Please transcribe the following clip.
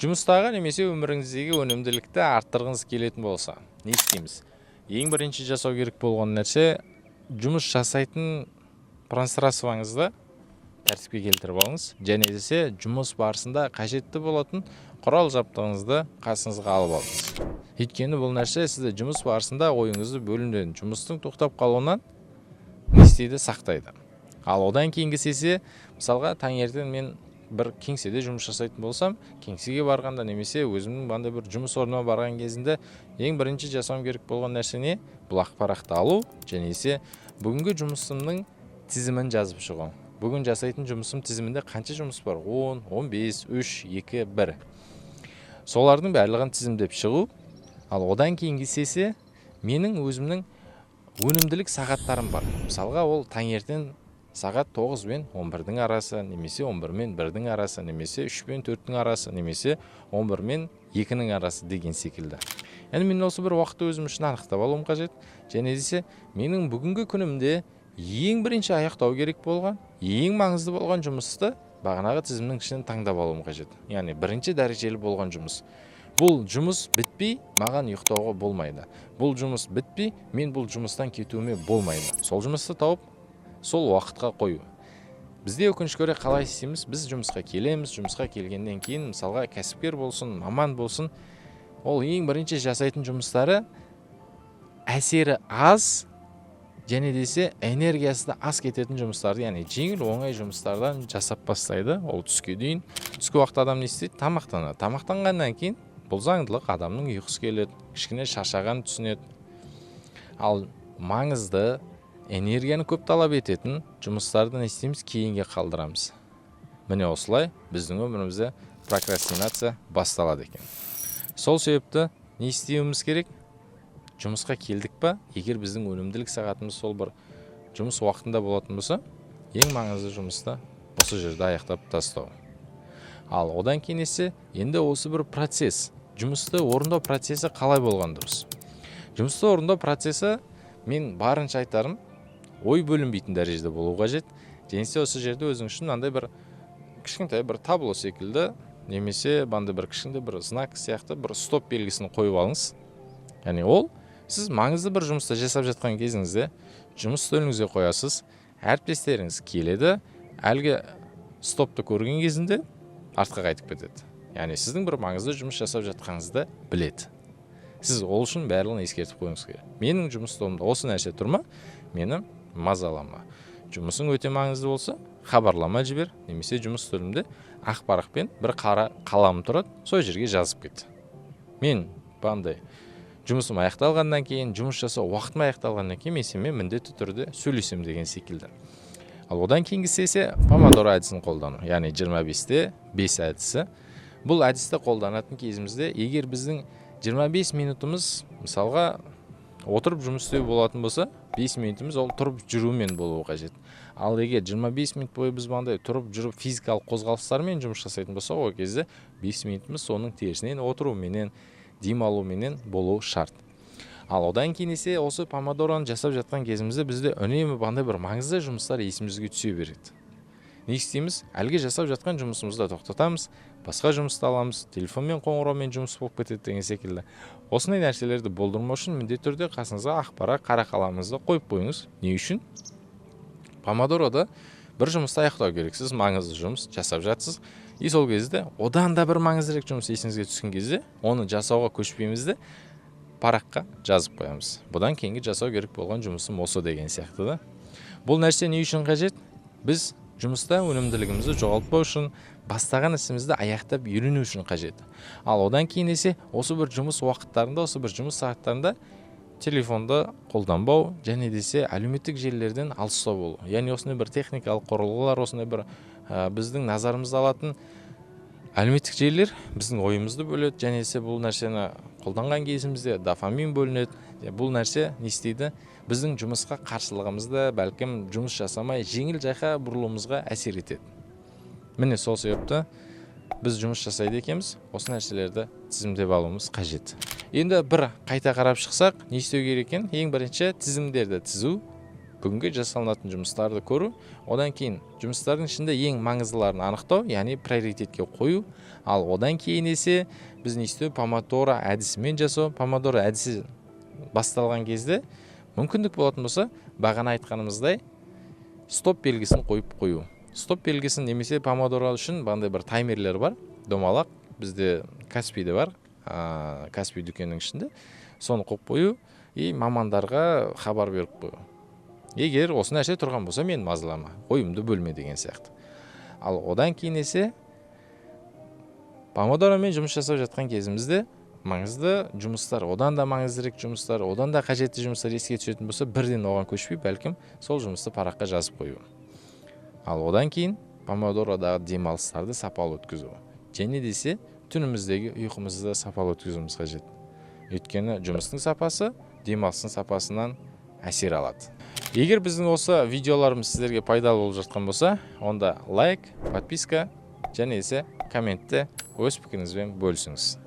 Жұмыстағы немесе өміріңіздегі өнімділікті арттырғыңыз келетін болса, не істейміз? Ең бірінші жасау керек болған нәрсе, жұмыс жасайтын пространствоңызды тәртіпке келтіріп алыңыз, және десе жұмыс барысында қажетті болатын құрал жабдығыңызды қасыңызға алып алыңыз. Өйткені бұл нәрсе сізді жұмыс барысында ойыңызды бөлінуден, жұмыстың тоқтап қалуынан не істейді, сақтайды. Ал одан кейінгі сесе, мысалға таңертең мен бір кеңседе жұмыс жасайтын болсам, кеңсеге барғанда немесе өзімнің бандай бір жұмыс орнына барған кезінде ең бірінші жасауым керек болған нәрсе не? Бұл ақпаратты алу, және бүгінгі жұмысымның тізімін жазып шығу. Бүгін жасайтын жұмысым тізімінде қанша жұмыс бар? 10, 15, 3, 2, 1. Солардың барлығын тізімдеп шығу. Ал одан кейінгі сесе, менің өзімнің өнімділік сағаттарым бар. Мысалға ол таңертең сағат 9 мен 11-дің арасы, немесе 11 мен 1-дің арасы, немесе 3 мен 4-дің арасы, немесе 11 мен 2-ның арасы деген секілді. Яғни мен осы бір уақытты өзім үшін анықтап алуым қажет. Және десе, менің бүгінгі күнімде ең бірінші аяқтау керек болған, ең маңызды болған жұмысты бағанағы тізімнің ішінен таңдап алуым қажет. Яғни бірінші дәрежелі болған жұмыс. Бұл жұмыс бітпей, маған ұйықтауға болмайды. Бұл жұмыс бітпей, мен бұл жұмыстан кетуіме болмайды. Сол жұмысты тауып, сол уақытқа қою. Бізде өкінішке орай қалай істейміз? Біз жұмысқа келеміз, жұмысқа келгеннен кейін, мысалға кәсіпкер болсын, маман болсын, ол ең бірінші жасайтын жұмыстары әсері аз, және десе энергиясы да аз кететін жұмыстарды, яғни жеңіл оңай жұмыстардан жасап бастайды. Ол түске дейін, түскі уақытта адам не істейді? Тамақтанады. Тамақтанғаннан кейін бұл заңдылық, адамның ұйқысы келеді, кішкене шаршаған түсінеді. Ал маңызды, энергияны көп талап ететін жұмыстарды не істейміз? Кейінге қалдырамыз. Міне осылай біздің өмірімізде прокрастинация басталады екен. Сол себепті не істеуіміз керек? Жұмысқа келдік па, егер біздің өнімділік сағатымыз сол бір жұмыс уақытында болатын болса, ең маңызды жұмысты осы жерде аяқтап тастау. Ал одан кейін енді осы бір процесс, жұмысты орындау процесі қалай болған дұрыс? Жұмысты орындау процесі, мен барынша айтарым, ой бөлінбейтін дәрежеде болу қажет. Және осы жерде өзің үшін андай бір кішкентай бір табло секілді, немесе бандай бір кішкентай бір знак сияқты бір стоп белгісін қойып алыңыз. Яғни ол сіз маңызды бір жұмысты жасап жатқан кезіңізде жұмыс столыңызға қоясыз, әріптестеріңіз келеді, әлгі стопты көрген кезінде артқа қайтып кетеді. Яғни сіздің бір маңызды жұмыс жасап жатқаныңызды біледі. Сіз ол үшін барлығын ескертіп қойыңыз керек. Менің жұмыс столымда осы нәрсе тұр ма? Мені мазалама. Жұмысың өте маңызды болса, хабарлама жібер, немесе жұмыс столымда ақ парақпен бір қара қалам тұрады, сол жерге жазып кет. Мен бандай жұмысым аяқталғаннан кейін, жұмыс жасау уақытым аяқталғаннан кейін, мен сенімен міндетті түрде сөйлесем деген секілді. Ал одан кейінгі сесе помодоро әдісін қолдану, яғни 25-те 5 әдісі. Бұл әдісті қолданатын кезімізде, егер біздің 25 минутымыз мысалға отырып жұмыс істеу болатын болса, 5 минутымыз ол тұрып жүрумен болуы қажет. Ал егер 25 минут бойы біз бандай тұрып жүріп физикалық қозғалыстармен жұмыс жасайтын болса, ол кезде 5 минутымыз соның терісінен отыруменен, демалуменен болуы шарт. Ал одан кейін осы помодороны жасап жатқан кезімізде бізде үнемі бандай бір маңызды жұмыстар есімізге түсе береді. Не істейміз? Әлгі жасап жатқан жұмысымызды тоқтатамыз, басқа жұмысты аламыз, телефонмен қоңыраумен жұмыс болып кетеді деген секілді. Осындай нәрселерді болдырмау үшін міндетті түрде қасыңызға ақ парақ, қара қаламыңызды қойып қойыңыз. Не үшін? Помодорода бір жұмысты аяқтау керек. Сіз маңызды жұмыс жасап жатсыз. И сол кезде одан да бір маңыздырек жұмыс есіңізге түскен кезде, оны жасауға көшпеймізді, параққа жазып қоямыз. Бұдан кейінгі жасау керек болған жұмысым осы деген сияқты да. Бұл нәрсе не үшін қажет? Біз жұмыста өнімділігімізді жоғалтпау үшін, бастаған ісімізді аяқтап үйрену үшін қажет. Ал одан кейін осы бір жұмыс уақыттарында, осы бір жұмыс сағаттарында телефонды қолданбау, және әлеуметтік желілерден алыстау болу. Яғни осындай бір техникалық құрылғылар, осындай бір біздің назарымызды алатын әлеуметтік желілер біздің ойымызды бөледі, және бұл нәрсені қолданған кезімізде дофамин бөлінеді. Бұл нәрсе не істейді? Біздің жұмысқа қарсылығымызды, бәлкім жұмыс жасамай жеңіл жайға бұрылуымызға әсер етеді. Міне сол себепті біз жұмыс жасайды екенбіз, осы нәрселерді тізімдеп алуымыз қажет. Енді бір қайта қарап шықсақ, не істеу керек екен? Ең бірінші тізімдерді тізу, бүгінгі жасалынатын жұмыстарды көру, одан кейін жұмыстардың ішінде ең маңыздыларын анықтау, яғни приоритетке қою, ал одан кейін есе біз не істеу, помодоро әдісімен жасау. Помодоро әдісі басталған кезде мүмкіндік болатын болса, бағана айтқанымыздай стоп белгісін қойып қою. Стоп белгісін немесе помодоро үшін бандай бір таймерлер бар, домалақ, бізде Каспиде бар, Каспи дүкенінің ішінде. Соны қойып қою и мамандарға хабар беріп қою. Егер осы нәрсе тұрған болса, мен мазалама, ойымды бөлме деген сияқты. Ал одан кейін есе помодоромен жұмыс жасап жатқан кезімізде маңызды жұмыстар, одан да маңыздырек жұмыстар, одан да қажетті жұмыстар еске түсетін болса, бірден оған көшпей, бәлкім сол жұмысты параққа жазып қою. Ал одан кейін помодородағы демалыстарды сапалы өткізу. Және десе, түніміздегі ұйқымызды сапалы өткізуіміз қажет. Өйткені жұмыстың сапасы демалыстың сапасынан әсер алады. Егер біздің осы видеоларымыз сіздерге пайдалы болып жатқан болса, онда лайк, подписка және есе комментте өз пікіріңізбен бөлісіңіз.